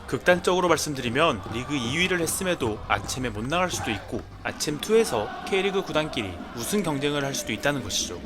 극단적으로 말씀드리면 리그 2위를 했음에도 아챔에 못 나갈 수도 있고 아챔2에서 K리그 구단끼리 우승 경쟁을 할 수도 있다는 것이죠.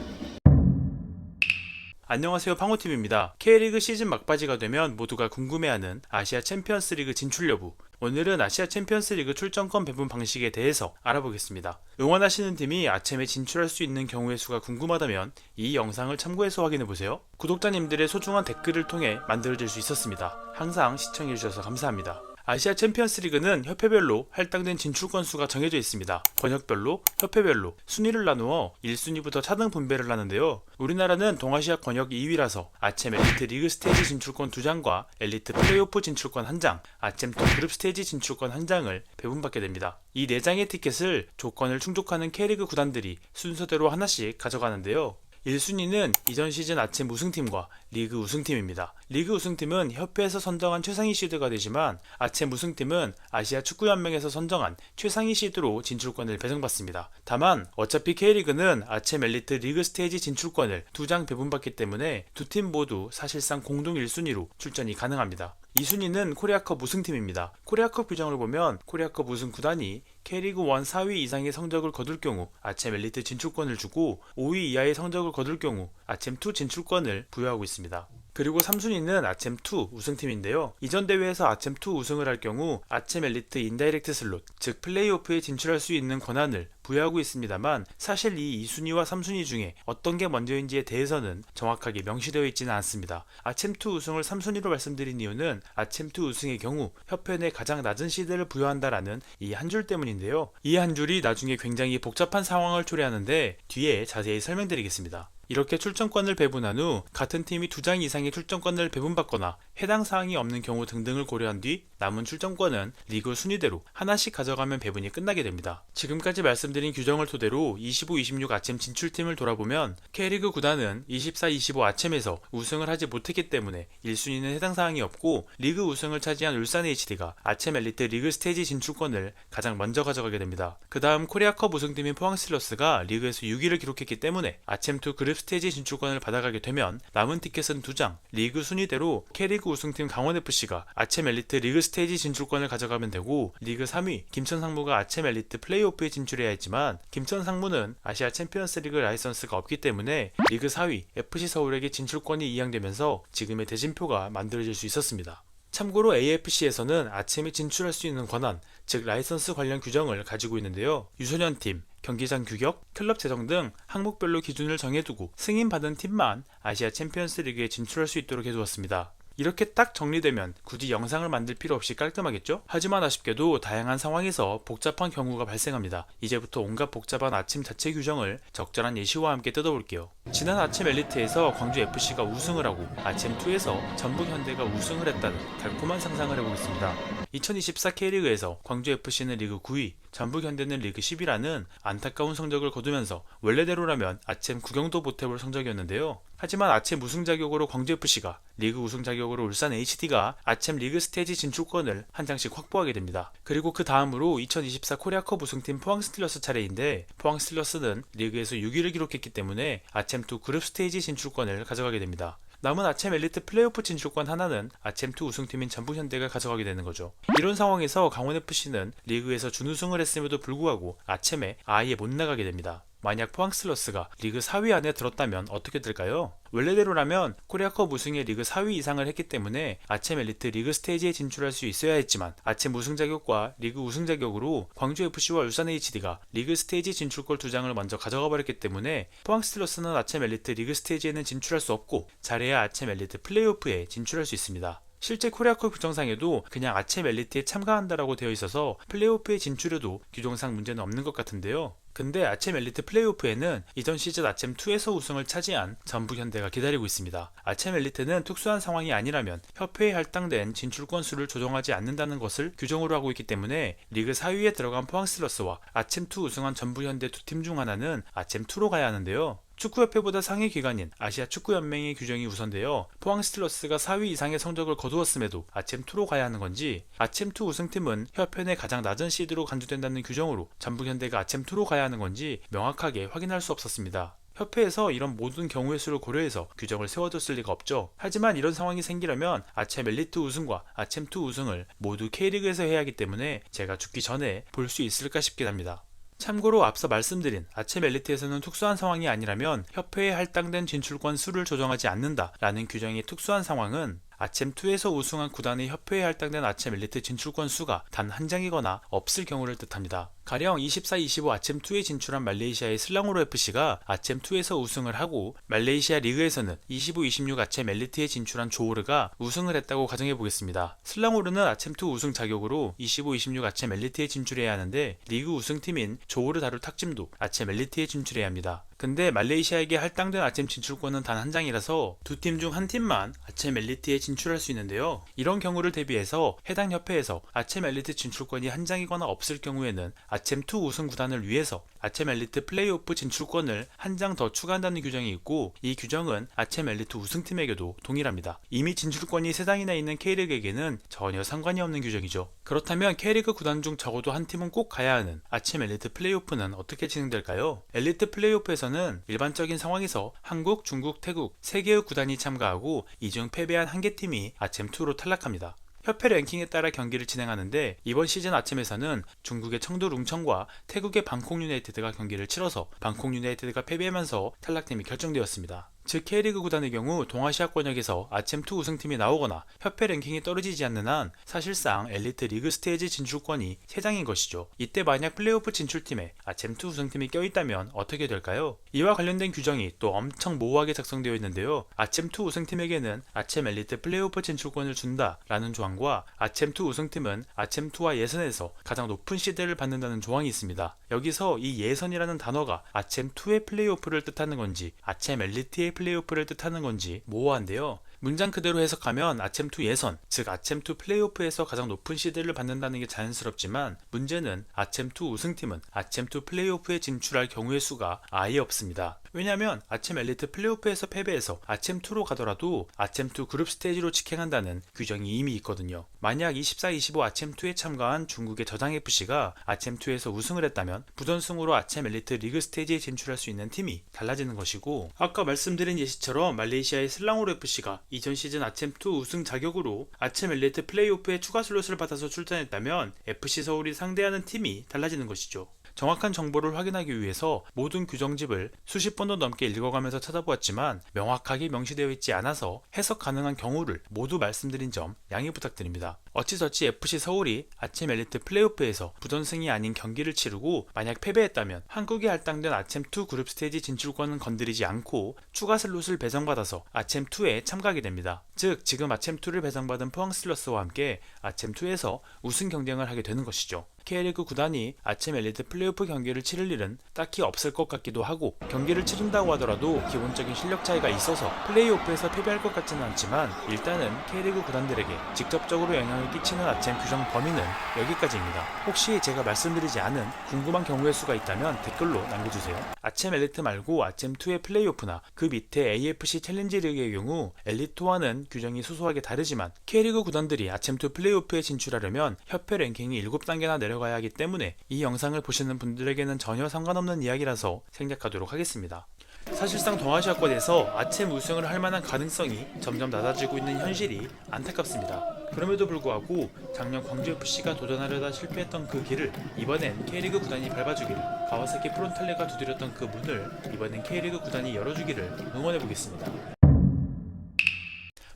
안녕하세요, 팡호TV입니다. K리그 시즌 막바지가 되면 모두가 궁금해하는 아시아 챔피언스 리그 진출 여부, 오늘은 아시아 챔피언스 리그 출전권 배분 방식에 대해서 알아보겠습니다. 응원하시는 팀이 아챔에 진출할 수 있는 경우의 수가 궁금하다면 이 영상을 참고해서 확인해보세요. 구독자님들의 소중한 댓글을 통해 만들어질 수 있었습니다. 항상 시청해주셔서 감사합니다. 아시아 챔피언스 리그는 협회별로 할당된 진출권 수가 정해져 있습니다. 권역별로, 협회별로 순위를 나누어 1순위부터 차등 분배를 하는데요. 우리나라는 동아시아 권역 2위라서 아챔 엘리트 리그 스테이지 진출권 2장과 엘리트 플레이오프 진출권 1장, 아챔2 그룹 스테이지 진출권 1장을 배분받게 됩니다. 이 4장의 티켓을 조건을 충족하는 K리그 구단들이 순서대로 하나씩 가져가는데요. 1순위는 이전 시즌 아챔 우승팀과 리그 우승팀입니다. 리그 우승팀은 협회에서 선정한 최상위 시드가 되지만 아챔 우승팀은 아시아 축구연맹에서 선정한 최상위 시드로 진출권을 배정받습니다. 다만 어차피 K리그는 아챔 엘리트 리그 스테이지 진출권을 2장 배분받기 때문에 두 팀 모두 사실상 공동 1순위로 출전이 가능합니다. 2순위는 코리아컵 우승팀입니다. 코리아컵 규정을 보면 코리아컵 우승 구단이 K리그 1 4위 이상의 성적을 거둘 경우 아챔 엘리트 진출권을 주고 5위 이하의 성적을 거둘 경우 아챔2 진출권을 부여하고 있습니다. 그리고 3순위는 아챔2 우승팀인데요. 이전 대회에서 아챔2 우승을 할 경우 아챔 엘리트 인다이렉트 슬롯, 즉 플레이오프에 진출할 수 있는 권한을 부여하고 있습니다만 사실 이 2순위와 3순위 중에 어떤 게 먼저인지에 대해서는 정확하게 명시되어 있지는 않습니다. 아챔2 우승을 3순위로 말씀드린 이유는 아챔2 우승의 경우 협회 내 가장 낮은 시드를 부여한다라는 이 한 줄 때문인데요. 이 한 줄이 나중에 굉장히 복잡한 상황을 초래하는데 뒤에 자세히 설명드리겠습니다. 이렇게 출전권을 배분한 후 같은 팀이 2장 이상의 출전권을 배분받거나 해당 사항이 없는 경우 등등을 고려한 뒤 남은 출전권은 리그 순위대로 하나씩 가져가면 배분이 끝나게 됩니다. 지금까지 말씀드린 규정을 토대로 25-26 아챔 진출팀을 돌아보면 K리그 구단은 24-25 아챔에서 우승을 하지 못했기 때문에 1순위는 해당 사항이 없고 리그 우승을 차지한 울산 HD가 아챔 엘리트 리그 스테이지 진출권을 가장 먼저 가져가게 됩니다. 그 다음 코리아컵 우승팀인 포항 스틸러스가 리그에서 6위를 기록했기 때문에 아챔2 그룹 스테이지 진출권을 받아가게 되면 남은 티켓은 2장, 리그 순위대로 K리그 우승팀 강원FC가 아챔 엘리트 리그 스테이지 진출권을 가져가면 되고 리그 3위 김천상무가 아챔 엘리트 플레이오프에 진출해야 했지만 김천상무는 아시아 챔피언스 리그 라이선스가 없기 때문에 리그 4위 FC서울에게 진출권이 이양되면서 지금의 대진표가 만들어질 수 있었습니다. 참고로 AFC에서는 아챔에 진출할 수 있는 권한, 즉 라이선스 관련 규정을 가지고 있는데요. 유소년팀, 경기장 규격, 클럽 재정 등 항목별로 기준을 정해두고 승인받은 팀만 아시아 챔피언스 리그에 진출할 수 있도록 해두었습니다. 이렇게 딱 정리되면 굳이 영상을 만들 필요 없이 깔끔하겠죠? 하지만 아쉽게도 다양한 상황에서 복잡한 경우가 발생합니다. 이제부터 온갖 복잡한 아침 자체 규정을 적절한 예시와 함께 뜯어볼게요. 지난 아침 엘리트에서 광주FC가 우승을 하고 아챔2에서 전북현대가 우승을 했다는 달콤한 상상을 해보겠습니다. 2024 K리그에서 광주FC는 리그 9위, 전북현대는 리그 10위라는 안타까운 성적을 거두면서 원래대로라면 아챔 구경도 못해볼 성적이었는데요. 하지만 아챔 우승 자격으로 광주FC가, 리그 우승 자격으로 울산 HD가 아챔 리그 스테이지 진출권을 한 장씩 확보하게 됩니다. 그리고 그 다음으로 2024 코리아컵 우승팀 포항 스틸러스 차례인데 포항 스틸러스는 리그에서 6위를 기록했기 때문에 아챔2 그룹 스테이지 진출권을 가져가게 됩니다. 남은 아챔 엘리트 플레이오프 진출권 하나는 아챔2 우승팀인 전북현대가 가져가게 되는 거죠. 이런 상황에서 강원FC는 리그에서 준우승을 했음에도 불구하고 아챔에 아예 못 나가게 됩니다. 만약 포항 스틸러스가 리그 4위 안에 들었다면 어떻게 될까요? 원래대로라면 코리아컵 우승에 리그 4위 이상을 했기 때문에 아챔 엘리트 리그 스테이지에 진출할 수 있어야 했지만 아챔 우승 자격과 리그 우승 자격으로 광주FC와 울산 HD가 리그 스테이지 진출권 2장을 먼저 가져가 버렸기 때문에 포항 스틸러스는 아챔 엘리트 리그 스테이지에는 진출할 수 없고 잘해야 아챔 엘리트 플레이오프에 진출할 수 있습니다. 실제 코리아컵 규정상에도 그냥 아챔 엘리트에 참가한다라고 되어 있어서 플레이오프에 진출해도 규정상 문제는 없는 것 같은데요. 근데 아챔 엘리트 플레이오프에는 이전 시즌 아챔2에서 우승을 차지한 전북현대가 기다리고 있습니다. 아챔 엘리트는 특수한 상황이 아니라면 협회에 할당된 진출권 수를 조정하지 않는다는 것을 규정으로 하고 있기 때문에 리그 4위에 들어간 포항 스틸러스와 아챔2 우승한 전북현대 두 팀 중 하나는 아챔2로 가야 하는데요. 축구협회보다 상위 기관인 아시아 축구연맹의 규정이 우선되어 포항 스틸러스가 4위 이상의 성적을 거두었음에도 아챔2로 가야 하는 건지 아챔2 우승팀은 협회 내 가장 낮은 시드로 간주된다는 규정으로 전북현대가 아챔2로 가야 하는 건지 명확하게 확인할 수 없었습니다. 협회에서 이런 모든 경우의 수를 고려해서 규정을 세워뒀을 리가 없죠. 하지만 이런 상황이 생기려면 아챔 엘리트 우승과 아챔2 우승을 모두 K리그에서 해야 하기 때문에 제가 죽기 전에 볼 수 있을까 싶긴 합니다. 참고로 앞서 말씀드린 아챔 엘리트에서는 특수한 상황이 아니라면 협회에 할당된 진출권 수를 조정하지 않는다 라는 규정이 특수한 상황은 아챔2에서 우승한 구단의 협회에 할당된 아챔 엘리트 진출권 수가 단 한 장이거나 없을 경우를 뜻합니다. 가령 24-25 아챔2에 진출한 말레이시아의 슬랑호로 FC가 아챔2에서 우승을 하고 말레이시아 리그에서는 25-26 아챔 엘리트에 진출한 조호르가 우승을 했다고 가정해보겠습니다. 슬랑호르는 아챔2 우승 자격으로 25-26 아챔 엘리트에 진출해야 하는데 리그 우승팀인 조호르 다룰 탁짐도 아챔 엘리트에 진출해야 합니다. 근데 말레이시아에게 할당된 아챔 진출권은 단 한 장이라서 두 팀 중 한 팀만 아챔 엘리트에 진출할 수 있는데요. 이런 경우를 대비해서 해당 협회에서 아챔 엘리트 진출권이 한 장이거나 없을 경우에는 아챔2 우승 구단을 위해서 아챔 엘리트 플레이오프 진출권을 한 장 더 추가한다는 규정이 있고 이 규정은 아챔 엘리트 우승팀에게도 동일합니다. 이미 진출권이 3장이나 있는 K리그에게는 전혀 상관이 없는 규정이죠. 그렇다면 K리그 구단 중 적어도 한 팀은 꼭 가야 하는 아챔 엘리트 플레이오프는 어떻게 진행될까요? 엘리트 플레이오프에서는 일반적인 상황에서 한국, 중국, 태국 3개의 구단이 참가하고 이 중 패배한 한 개 팀이 아챔2로 탈락합니다. 협회 랭킹에 따라 경기를 진행하는데 이번 시즌 아챔에서는 중국의 청도 룽청과 태국의 방콕 유나이티드가 경기를 치러서 방콕 유나이티드가 패배하면서 탈락팀이 결정되었습니다. 즉 K리그 구단의 경우 동아시아권역에서 아챔2 우승팀이 나오거나 협회 랭킹이 떨어지지 않는 한 사실상 엘리트 리그 스테이지 진출권이 3장인 것이죠. 이때 만약 플레이오프 진출팀에 아챔2 우승팀이 껴있다면 어떻게 될까요? 이와 관련된 규정이 또 엄청 모호하게 작성되어 있는데요. 아챔2 우승팀에게는 아챔 엘리트 플레이오프 진출권을 준다 라는 조항과 아챔2 우승팀은 아챔2와 예선에서 가장 높은 시드를 받는다는 조항이 있습니다. 여기서 이 예선이라는 단어가 아챔2의 플레이오프를 뜻하는 건지 아챔 엘리트의 플레이오프를 뜻하는 건지 모호한데요. 문장 그대로 해석하면 아챔2 예선, 즉 아챔2 플레이오프에서 가장 높은 시드를 받는다는 게 자연스럽지만 문제는 아챔2 우승팀은 아챔2 플레이오프에 진출할 경우의 수가 아예 없습니다. 왜냐하면 아챔 엘리트 플레이오프에서 패배해서 아챔2로 가더라도 아챔2 그룹 스테이지로 직행한다는 규정이 이미 있거든요. 만약 24-25 아챔2에 참가한 중국의 저장FC가 아챔2에서 우승을 했다면 부전승으로 아챔 엘리트 리그 스테이지에 진출할 수 있는 팀이 달라지는 것이고 아까 말씀드린 예시처럼 말레이시아의 슬랑호르 FC가 이전 시즌 아챔2 우승 자격으로 아챔 엘리트 플레이오프에 추가 슬롯을 받아서 출전했다면 FC 서울이 상대하는 팀이 달라지는 것이죠. 정확한 정보를 확인하기 위해서 모든 규정집을 수십 번도 넘게 읽어가면서 찾아보았지만 명확하게 명시되어 있지 않아서 해석 가능한 경우를 모두 말씀드린 점 양해 부탁드립니다. 어찌저찌 FC 서울이 아챔 엘리트 플레이오프에서 부전승이 아닌 경기를 치르고 만약 패배했다면 한국에 할당된 아챔2 그룹 스테이지 진출권은 건드리지 않고 추가 슬롯을 배정받아서 아챔2에 참가하게 됩니다. 즉 지금 아챔2를 배정받은 포항 스틸러스와 함께 아챔2에서 우승 경쟁을 하게 되는 것이죠. K리그 구단이 아챔 엘리트 플레이오프 경기를 치를 일은 딱히 없을 것 같기도 하고 경기를 치른다고 하더라도 기본적인 실력 차이가 있어서 플레이오프에서 패배할 것 같지는 않지만 일단은 K리그 구단들에게 직접적으로 영향을 끼치는 아챔 규정 범위는 여기까지입니다. 혹시 제가 말씀드리지 않은 궁금한 경우의 수가 있다면 댓글로 남겨주세요. 아챔 엘리트 말고 아챔2의 플레이오프나 그 밑에 AFC 챌린지 리그의 경우 엘리트와는 규정이 소소하게 다르지만 K리그 구단들이 아챔2 플레이오프에 진출하려면 협회 랭킹이 7단계나 내려가야 하기 때문에 이 영상을 보시는 분들에게는 전혀 상관없는 이야기라서 생략하도록 하겠습니다. 사실상 동아시아권에서 아챔 우승을 할 만한 가능성이 점점 낮아지고 있는 현실이 안타깝습니다. 그럼에도 불구하고 작년 광주FC가 도전하려다 실패했던 그 길을 이번엔 K리그 구단이 밟아주기를, 가와사키 프론탈레가 두드렸던 그 문을 이번엔 K리그 구단이 열어주기를 응원해보겠습니다.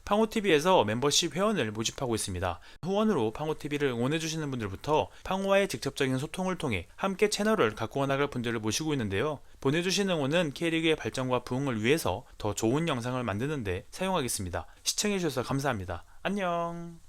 팡호TV에서 멤버십 회원을 모집하고 있습니다. 후원으로 팡호TV를 응원해주시는 분들부터 팡호와의 직접적인 소통을 통해 함께 채널을 가꾸어 나갈 분들을 모시고 있는데요. 보내주신 응원은 K리그의 발전과 부흥을 위해서 더 좋은 영상을 만드는데 사용하겠습니다. 시청해주셔서 감사합니다. 안녕.